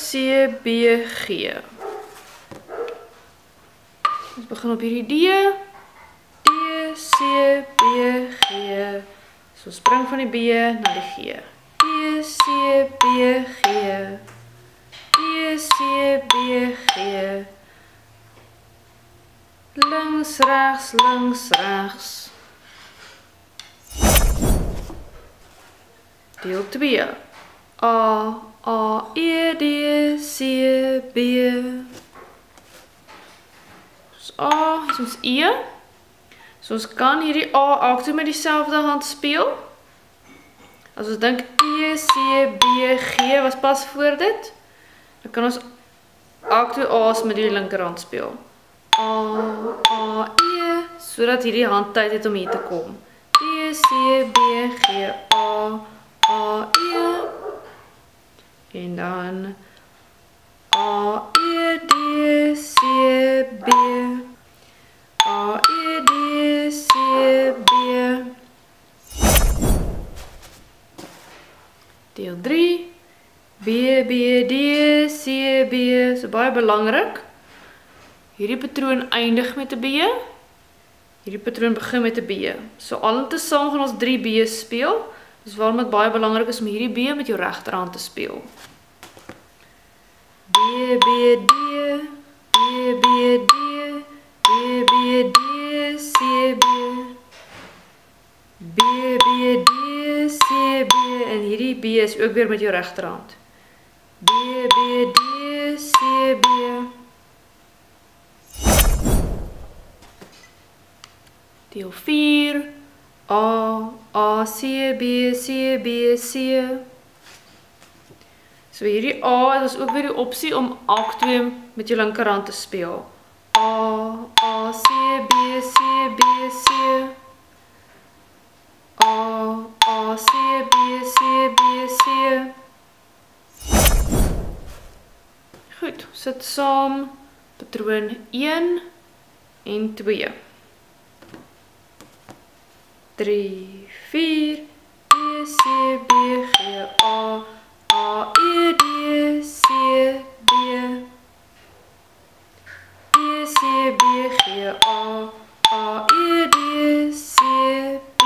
C, B, G. Ons begin op hierdie D. D, C, B, G. So spring van die B na die G. D, C, B, G. D, C, B, G. Links, regs, links, regs. Deel 2. A, E, D, C, B. Dus A is ons E. So ons kan hierdie A ook met dieselfde hand speel. As ons dink E, C, B, G was pas voor dit, dan kan ons ook A's met die linkerhand speel. A, E, sodat hierdie hand tyd het om hier te kom. D, C, B, G, A, E. En dan A, E, D, C, B. A, E, D, C, B. Deel 3. B, B, D, C, B. So baie belangrik. Hierdie patroon eindig met 'n B. Hierdie patroon begin met 'n B. So al tesaam gaan ons 3 B's speel. Dus waarom dit baie belangrik is om hierdie B met jou regterhand te speel. B, B, D, B, B, D, B, B, D, C, B. B, B, D, C, B. En hierdie B is ook weer met jou regterhand. B, B, D, C, B. Deel 4. A, C, B, C, B, C. So hierdie A is ook weer die opsie om elk twee met jou linkerhand te speel. A, C, B, C, B, C. A, C, B, C, B, C. Goed, sit saam patroon 1 en 2. 3, 4, D, C, B, G, A, E, D, C, B. D, C, B, G, A, E, D, C, B.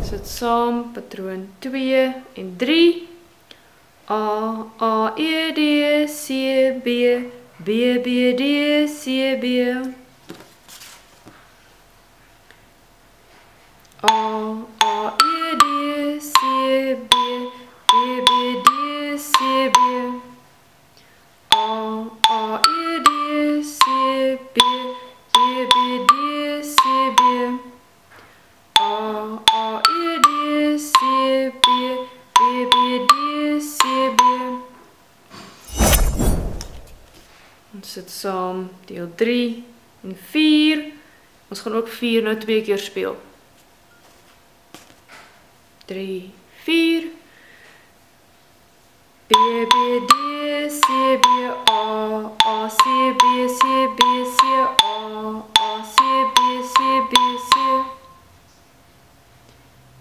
Sit saam patroon 2 en 3. A, E, D, C, B, B, B, D, C, B. A, E, D, C, B, B, B, D, C, B. A, E, D, C, B, B, B, D, C, B. A, E, D, C, B, B, B, D, C, B. Ons sit saam deel 3 en 4. Ons gaan ook 4 nou 2 keer speel. 3, 4. B, B, D, C, B, A, C, B, C, B, C, A, C, B, C, B, C.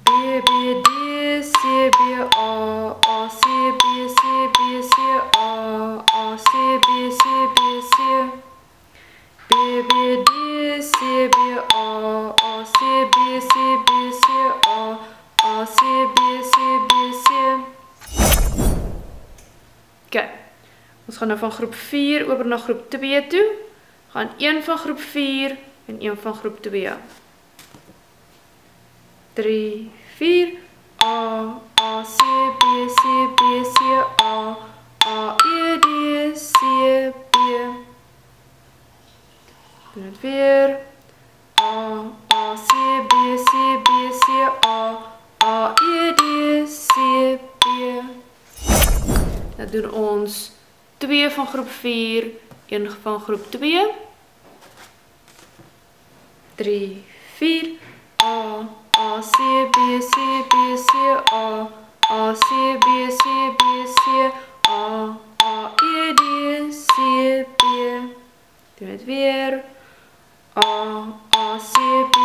B, B, D, C, B, A, C, B, C, B, C, A, C, B, C, B, C. B, B, D, C, B, A, C, B, C, B, C, A, C, B, C, B, C. Okay. Ons gaan nou van groep 4 oor na groep 2 toe. Gaan een van groep 4 en een van groep 2. 3, 4. A, C, B, C, B, C, A, E, D, C, B. Doen het weer. A, C, B, C, B, C, A, E, D, C, B. Dan doen ons 2 van groep 4, 1 van groep 2. 3, 4. A, C, B, C, B, C, A, C, B, C, B, C, A, E, D, C, B. Doen het weer. A, C, B,